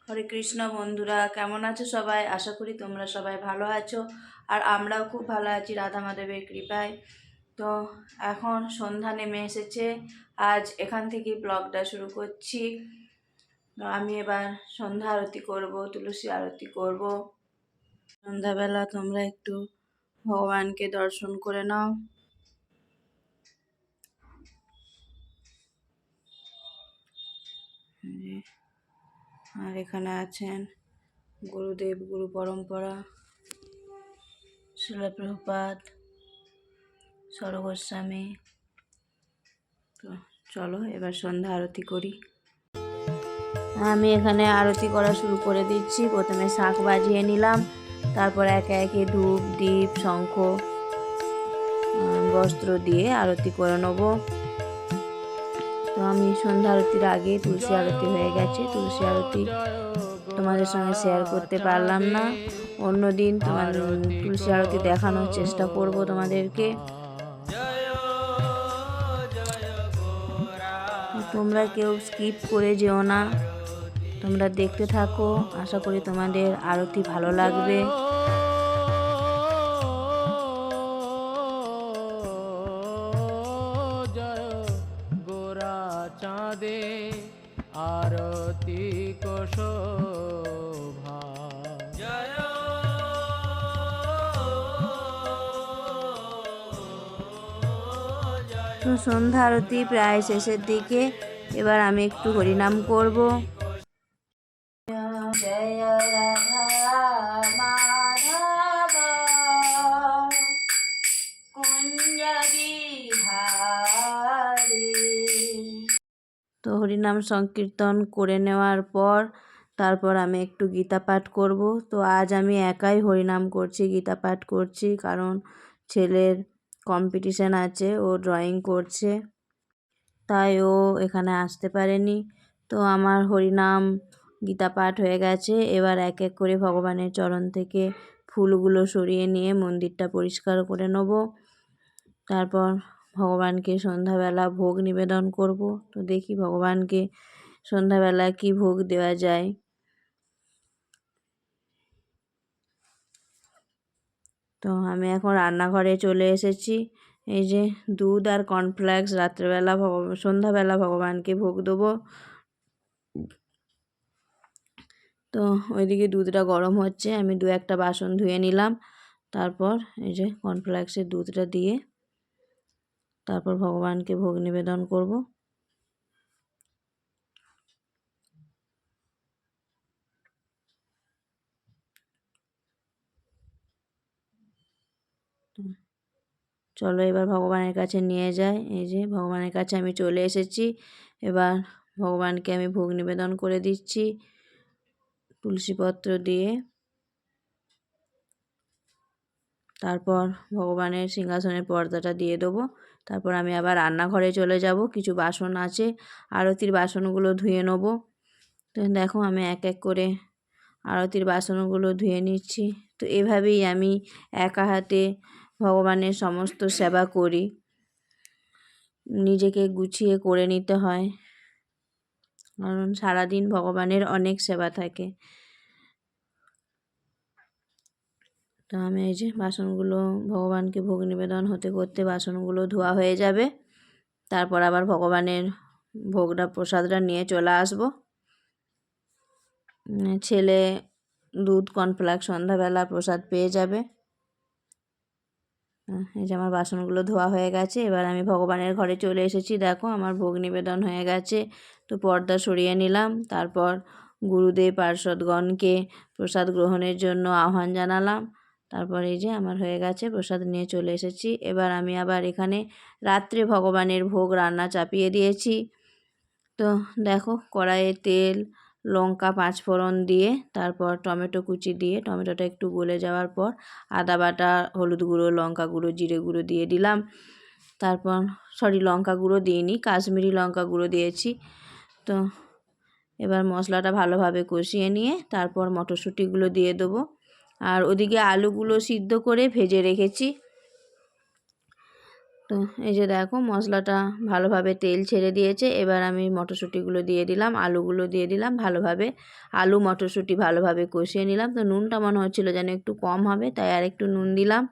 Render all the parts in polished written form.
হরে কৃষ্ণ বন্ধুরা, কেমন আছো সবাই? আশা করি তোমরা সবাই ভালো আছো। আর আমরাও খুব ভালো আছি রাধা মাধবের কৃপায়। তো এখন সন্ধ্যা নেমে এসেছে। আজ এখান থেকে ব্লগটা শুরু করছি। তো আমি এবার সন্ধ্যা আরতি করব, তুলসী আরতি করব। সন্ধ্যাবেলা তোমরা একটু ভগবানকে দর্শন করে নাও। আর এখানে আছেন গুরুদেব, গুরু পরম্পরা, শিলা প্রভুপাদ, সর গোস্বামী। তো চলো এবার সন্ধ্যা আরতি করি। আমি এখানে আরতি করা শুরু করে দিচ্ছি। প্রথমে শাঁখ বাজিয়ে নিলাম, তারপর একে একে ধূপ, দীপ, শঙ্খ, বস্ত্র দিয়ে আরতি করে নেব। তো আমি সন্ধ্যা আরতির আগে তুলসী আরতি হয়ে গেছে। তুলসী আরতি তোমাদের সঙ্গে শেয়ার করতে পারলাম না। অন্যদিন তোমাদের তুলসী আরতি দেখানোর চেষ্টা করব তোমাদেরকে। তোমরা কেউ স্কিপ করে যেও না, তোমরা দেখতে থাকো। আশা করি তোমাদের আরতি ভালো লাগবে। চাঁদে আরতি কোশোভা, জয় তো সন্ধ্যা আরতি প্রায় শেষের দিকে। এবার আমি একটু হরিনাম করব। জয় রাধা মাধব কুঞ্জ বিহারী। তো হরিনাম সংকীর্তন করে নেওয়ার পর তারপর আমি একটু গীতা পাঠ করব। তো আজ আমি একাই হরিনাম করছি, গীতা পাঠ করছি, কারণ ছেলের কম্পিটিশান আছে, ও ড্রয়িং করছে, তাই ও এখানে আসতে পারেনি। তো আমার হরিনাম গীতা পাঠ হয়ে গেছে। এবার এক এক করে ভগবানের চরণ থেকে ফুলগুলো সরিয়ে নিয়ে মন্দিরটা পরিষ্কার করে নেব। তারপর ভগবানকে সন্ধ্যাবেলা ভোগ নিবেদন করব। তো দেখি ভগবানকে সন্ধ্যাবেলা কি ভোগ দেওয়া যায়। তো আমি এখন রান্নাঘরে চলে এসেছি। এই যে দুধ আর কর্নফ্লেক্স রাত্রেবেলা সন্ধ্যাবেলা ভগবানকে ভোগ দেবো। তো ওইদিকে দুধটা গরম হচ্ছে, আমি দু একটা বাসন ধুয়ে নিলাম। তারপর এই যে কর্নফ্লেক্সের দুধটা দিয়ে তারপর ভগবানকে ভোগ নিবেদন করব। চলো এবার ভগবানের কাছে নিয়ে যাই। এই যে ভগবানের কাছে আমি চলে এসেছি। এবার ভগবানকে আমি ভোগ নিবেদন করে দিচ্ছি তুলসীপত্র দিয়ে। তারপর ভগবানের সিংহাসনের পর্দাটা দিয়ে দেবো। তারপর আমি আবার রান্নাঘরে চলে যাব, কিছু বাসন আছে, আরতির বাসনগুলো ধুয়ে নেবো। তো দেখো আমি এক এক করে আরতির বাসনগুলো ধুয়ে নিচ্ছি। তো এভাবেই আমি একা হাতে ভগবানের সমস্ত সেবা করি, নিজেকে গুছিয়ে করে নিতে হয়, কারণ সারাদিন ভগবানের অনেক সেবা থাকে। তো আমি এই যে বাসনগুলো ভগবানকে ভোগ নিবেদন হতে করতে বাসনগুলো ধোয়া হয়ে যাবে। তারপর আবার ভগবানের ভোগটা, প্রসাদটা নিয়ে চলে আসব। ছেলে দুধ কর্নফ্লেক্স সন্ধ্যাবেলা প্রসাদ পেয়ে যাবে। এই যে আমার বাসনগুলো ধোয়া হয়ে গেছে। এবার আমি ভগবানের ঘরে চলে এসেছি। দেখো আমার ভোগ নিবেদন হয়ে গেছে। তো পর্দা সরিয়ে নিলাম। তারপর গুরুদেব পার্ষদগণকে প্রসাদ গ্রহণের জন্য আহ্বান জানালাম। তারপর এই যে আমার হয়ে গেছে, প্রসাদ নিয়ে চলে এসেছি। এবার আমি আবার এখানে রাত্রে ভগবানের ভোগ রান্না চাপিয়ে দিয়েছি। তো দেখো কড়াইয়ে তেল, লঙ্কা, পাঁচফোড়ন দিয়ে তারপর টমেটো কুচি দিয়ে টমেটোটা একটু গলে যাওয়ার পর আদা বাটা, হলুদ গুঁড়ো, লঙ্কা গুঁড়ো, জিরে গুঁড়ো দিয়ে দিলাম। তারপর লঙ্কা গুঁড়ো দিইনি, কাশ্মীরি লঙ্কা গুঁড়ো দিয়েছি। তো এবার মশলাটা ভালোভাবে কষিয়ে নিয়ে তারপর মটরশুঁটিগুলো দিয়ে দেবো। আর ওদিকে আলুগুলো সিদ্ধ করে ভেজে রেখেছি। তো তো এই যে দেখো মশলাটা ভালোভাবে তেল ছেড়ে দিয়েছে। এবার আমি মটরশুঁটিগুলো দিয়ে দিলাম, আলুগুলো দিয়ে দিলাম, ভালোভাবে আলু মটরশুঁটি ভালোভাবে কষিয়ে নিলাম। তো নুনটা মনে হচ্ছিলো যেন একটু কম হবে, তাই আর একটু নুন দিলাম।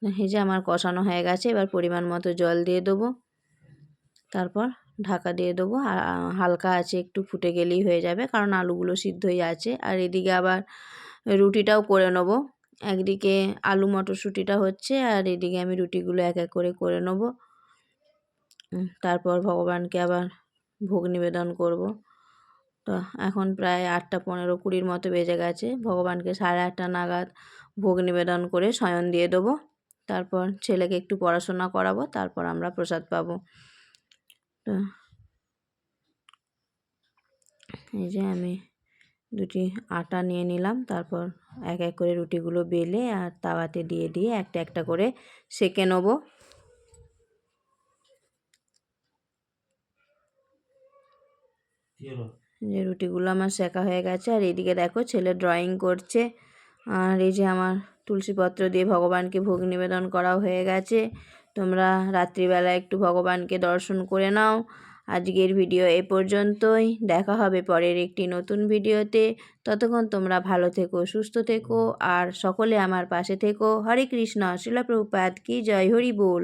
এই যে আমার কষানো হয়ে গেছে, এবার পরিমাণ মতো জল দিয়ে দেবো, তারপর ঢাকা দিয়ে দেবো। আর হালকা আছে একটু ফুটে গেলেই হয়ে যাবে, কারণ আলুগুলো সিদ্ধই আছে। আর এদিকে আবার রুটিটাও করে নেবো। একদিকে আলু মটরশুঁটিটা হচ্ছে, আর এদিকে আমি রুটিগুলো এক এক করে করে নেবো। তারপর ভগবানকে আবার ভোগ নিবেদন করব। তো এখন প্রায় 8টা 15-20 মতো বেজে গেছে। ভগবানকে 8:30 নাগাদ ভোগ নিবেদন করে শয়ন দিয়ে দেবো। তারপর ছেলেকে একটু পড়াশোনা করাবো, তারপর আমরা প্রসাদ পাবো। তো এই যে আমি দুটি আটা নিয়ে নিলাম, তারপর এক এক করে রুটিগুলো বেলে আর তাওয়াতে দিয়ে দিয়ে একটা একটা করে সেঁকে নেবো। যে রুটিগুলো আমার সেঁকা হয়ে গেছে। আর এদিকে দেখো ছেলে ড্রয়িং করছে। আর এই যে আমার তুলসীপত্র দিয়ে ভগবানকে ভোগ নিবেদন করাও হয়ে গেছে। তোমরা রাত্রিবেলা একটু ভগবানকে দর্শন করে নাও। আজকের ভিডিও এ পর্যন্তই, দেখা হবে পরের একটি নতুন ভিডিওতে। ততক্ষণ তোমরা ভালো থেকো, সুস্থ থেকো আর সকলে আমার পাশে থেকো। হরে কৃষ্ণ। শ্রীল প্রভুপাদ কি জয়। হরি বল।